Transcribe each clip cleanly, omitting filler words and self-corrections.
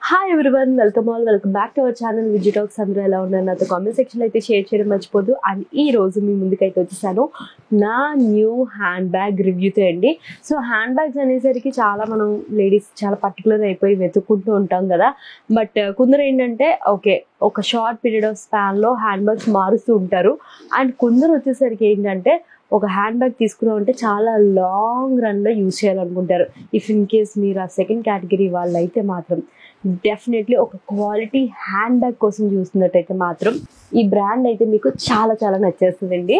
Hi everyone, welcome back to our channel Viji talks. అందరూ ఎలా ఉన్నారు? నాతో కామెంట్ సెక్షన్లో అయితే షేర్ చేయడం మర్చిపోద్దు. అండ్ ఈ రోజు మీ ముందుకైతే వచ్చేసాను నా న్యూ హ్యాండ్ బ్యాగ్ రివ్యూతో అండి. సో హ్యాండ్ బ్యాగ్స్ అనేసరికి చాలా మనం లేడీస్ చాలా పర్టికులర్ అయిపోయి వెతుక్కుంటూ ఉంటాం కదా. బట్ కొందరు ఏంటంటే ఒక షార్ట్ పీరియడ్ ఆఫ్ స్పాన్లో హ్యాండ్ బ్యాగ్స్ మారుస్తూ ఉంటారు. అండ్ కొందరు వచ్చేసరికి ఏంటంటే ఒక హ్యాండ్ బ్యాగ్ తీసుకున్నామంటే చాలా లాంగ్ రన్లో యూజ్ చేయాలనుకుంటారు. ఇఫ్ ఇన్ కేస్ మీరు ఆ సెకండ్ కేటగిరీ వాళ్ళు అయితే మాత్రం డెఫినెట్లీ ఒక క్వాలిటీ హ్యాండ్ బ్యాగ్ కోసం చూస్తున్నట్టయితే మాత్రం ఈ బ్రాండ్ అయితే మీకు చాలా చాలా నచ్చేస్తుందండి.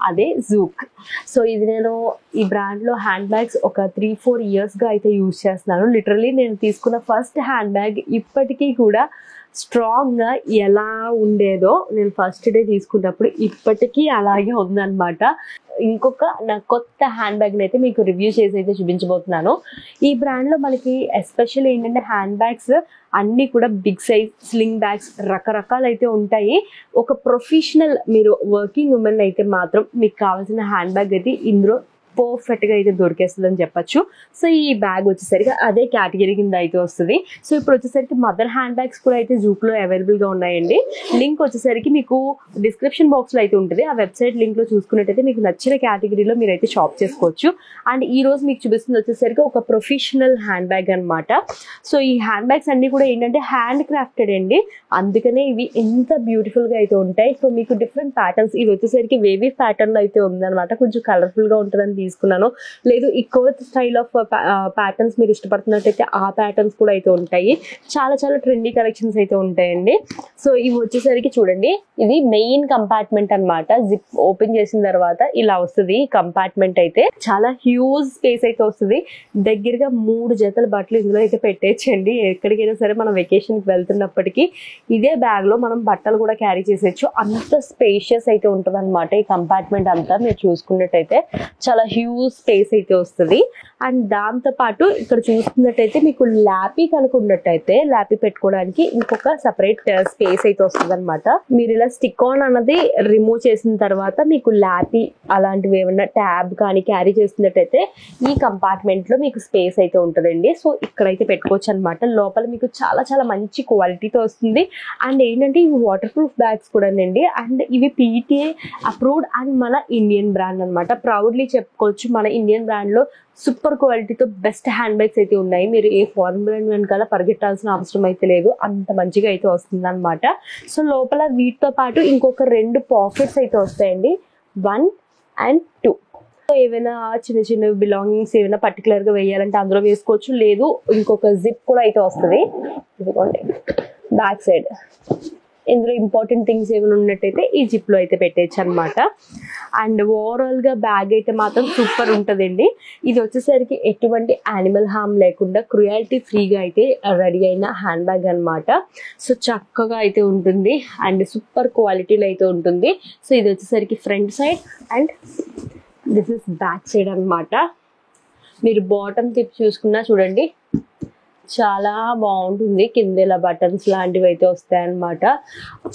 అదే జూక్. సో ఇది నేను ఈ బ్రాండ్లో హ్యాండ్ బ్యాగ్స్ ఒక 3-4 ఇయర్స్గా అయితే యూజ్ చేస్తున్నాను. లిటరలీ నేను తీసుకున్న ఫస్ట్ హ్యాండ్ బ్యాగ్ ఇప్పటికీ కూడా స్ట్రాంగ్గా ఎలా ఉండేదో నేను ఫస్ట్ డే తీసుకున్నప్పుడు ఇప్పటికీ అలాగే ఉందన్నమాట. ఇంకొక నా కొత్త హ్యాండ్ బ్యాగ్ని అయితే మీకు రివ్యూ చేసి అయితే చూపించబోతున్నాను. ఈ బ్రాండ్లో మనకి ఎస్పెషల్ ఏంటంటే హ్యాండ్ బ్యాగ్స్ అన్నీ కూడా బిగ్ సైజ్ స్లింగ్ బ్యాగ్స్ రకరకాలు అయితే ఉంటాయి. ఒక ప్రొఫెషనల్ మీరు వర్కింగ్ ఉమెన్ అయితే మాత్రం మీకు కావాల్సిన హ్యాండ్ బ్యాగ్ అయితే ఇందులో పర్ఫెక్ట్గా అయితే దొరికేస్తుందని చెప్పచ్చు. సో ఈ బ్యాగ్ వచ్చేసరికి అదే కేటగిరీ కింద అయితే వస్తుంది. సో ఇప్పుడు వచ్చేసరికి మదర్ హ్యాండ్ బ్యాగ్స్ కూడా అయితే జూక్లో అవైలబుల్గా ఉన్నాయండి. లింక్ వచ్చేసరికి మీకు డిస్క్రిప్షన్ బాక్స్లో అయితే ఉంటుంది. ఆ వెబ్సైట్ లింక్లో చూసుకున్నట్టయితే మీకు నచ్చిన కేటగిరీలో మీరు అయితే షాప్ చేసుకోవచ్చు. అండ్ ఈ రోజు మీకు చూపిస్తుంది వచ్చేసరికి ఒక ప్రొఫెషనల్ హ్యాండ్ బ్యాగ్ అనమాట. సో ఈ హ్యాండ్ బ్యాగ్స్ అన్నీ కూడా ఏంటంటే హ్యాండ్ క్రాఫ్టెడ్ అండి. అందుకనే ఇవి ఎంత బ్యూటిఫుల్గా అయితే ఉంటాయి. సో మీకు డిఫరెంట్ ప్యాటర్న్స్, ఇది వచ్చేసరికి వేవీ ప్యాటర్న్లో అయితే ఉందన్నమాట. కొంచెం కలర్ఫుల్గా ఉంటుందని తీసుకున్నాను. లేదు ఈ కర్వ్ స్టైల్ ఆఫ్ ప్యాటర్న్స్ మీరు ఇష్టపడుతున్నట్టయితే ఆ ప్యాటర్న్స్ కూడా అయితే ఉంటాయి. చాలా చాలా ట్రెండీ కలెక్షన్స్ అయితే ఉంటాయండి. సో ఇవి వచ్చేసరికి చూడండి, ఇది మెయిన్ కంపార్ట్మెంట్ అనమాట. జిప్ ఓపెన్ చేసిన తర్వాత ఇలా వస్తుంది. ఈ కంపార్ట్మెంట్ అయితే చాలా హ్యూజ్ స్పేస్ అయితే వస్తుంది. దగ్గరగా 3 జతల బట్టలు ఇందులో అయితే పెట్టేయచ్చండి. ఎక్కడికైనా సరే మనం వెకేషన్కి వెళ్తున్నప్పటికీ ఇదే బ్యాగ్లో మనం బట్టలు కూడా క్యారీ చేసేయచ్చు. అంత స్పేషియస్ అయితే ఉంటుంది అనమాట. ఈ కంపార్ట్మెంట్ అంతా మీరు చూసుకున్నట్టయితే చాలా హ్యూజ్ స్పేస్ అయితే వస్తుంది. అండ్ దాంతోపాటు ఇక్కడ చూస్తున్నట్టయితే మీకు ల్యాపీ కనుకున్నట్టయితే ల్యాపీ పెట్టుకోవడానికి ఇంకొక సపరేట్ స్పేస్ అయితే వస్తుంది అనమాట. మీరు ఇలా స్టిక్ ఆన్ అన్నది రిమూవ్ చేసిన తర్వాత మీకు ల్యాపీ అలాంటివి ఏమన్నా ట్యాబ్ కానీ క్యారీ చేస్తున్నట్టయితే ఈ కంపార్ట్మెంట్లో మీకు స్పేస్ అయితే ఉంటుందండి. సో ఇక్కడైతే పెట్టుకోవచ్చు అనమాట. లోపల మీకు చాలా చాలా మంచి క్వాలిటీతో వస్తుంది. అండ్ ఏంటంటే ఇవి వాటర్ ప్రూఫ్ బ్యాగ్స్ కూడా అండి. అండ్ ఇవి PTA అప్రూవ్డ్ అండ్ మన ఇండియన్ బ్రాండ్ అనమాట. ప్రౌడ్లీ చెప్పుకోవచ్చు మన ఇండియన్ బ్రాండ్లో సూపర్ క్వాలిటీతో బెస్ట్ హ్యాండ్ బ్యాగ్స్ అయితే ఉన్నాయి. మీరు ఏ ఫారెన్ బ్రాండ్ వెనకాల పరిగెట్టాల్సిన అవసరం అయితే లేదు. అంత మంచిగా అయితే వస్తుంది అనమాట. సో లోపల వీటితో పాటు ఇంకొక 2 పాకెట్స్ అయితే వస్తాయండి, 1 and 2. ఏవైనా చిన్న చిన్న బిలాంగింగ్స్ ఏమైనా పర్టికులర్గా వేయాలంటే అందులో వేసుకోవచ్చు. లేదు ఇంకొక జిప్ కూడా అయితే వస్తుంది. ఇదిగోండి బ్యాక్ సైడ్. ఇందులో ఇంపార్టెంట్ థింగ్స్ ఏమైనా ఉన్నట్టయితే ఈ జిప్లో అయితే పెట్టేయచ్చు అనమాట. అండ్ ఓవరాల్గా బ్యాగ్ అయితే మాత్రం సూపర్ ఉంటుందండి. ఇది వచ్చేసరికి ఎటువంటి యానిమల్ హార్మ్ లేకుండా క్రుయాలిటీ ఫ్రీగా అయితే రెడీ అయిన హ్యాండ్ బ్యాగ్ అనమాట. సో చక్కగా అయితే ఉంటుంది అండ్ సూపర్ క్వాలిటీలో అయితే ఉంటుంది. సో ఇది వచ్చేసరికి front side and this is back side అనమాట. మీరు బాటమ్ టిప్ చూసుకున్నా చూడండి, చాలా బాగుంటుంది. కింద ఇలా బటన్స్ లాంటివి అయితే వస్తాయన్నమాట.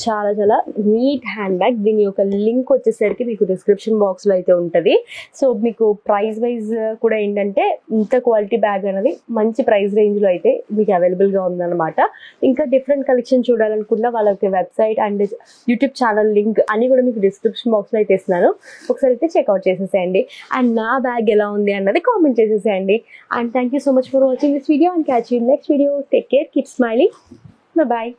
చాలా చాలా నీట్ హ్యాండ్ బ్యాగ్. దీని యొక్క లింక్ వచ్చేసరికి మీకు డిస్క్రిప్షన్ బాక్స్లో అయితే ఉంటుంది. సో మీకు ప్రైస్ వైజ్ కూడా ఏంటంటే ఇంత క్వాలిటీ బ్యాగ్ అనేది మంచి ప్రైస్ రేంజ్లో అయితే మీకు అవైలబుల్గా ఉందన్నమాట. ఇంకా డిఫరెంట్ కలెక్షన్ చూడాలనుకున్న వాళ్ళకి website and YouTube channel link అన్ని కూడా మీకు డిస్క్రిప్షన్ బాక్స్లో అయితే ఇస్తున్నాను. ఒకసారి అయితే చెక్అవుట్ చేసేసేయండి. అండ్ నా బ్యాగ్ ఎలా ఉంది అన్నది కామెంట్ చేసేసేయండి. And thank you so much for watching this video and catch you next video. Take care, keep smiling. Bye bye.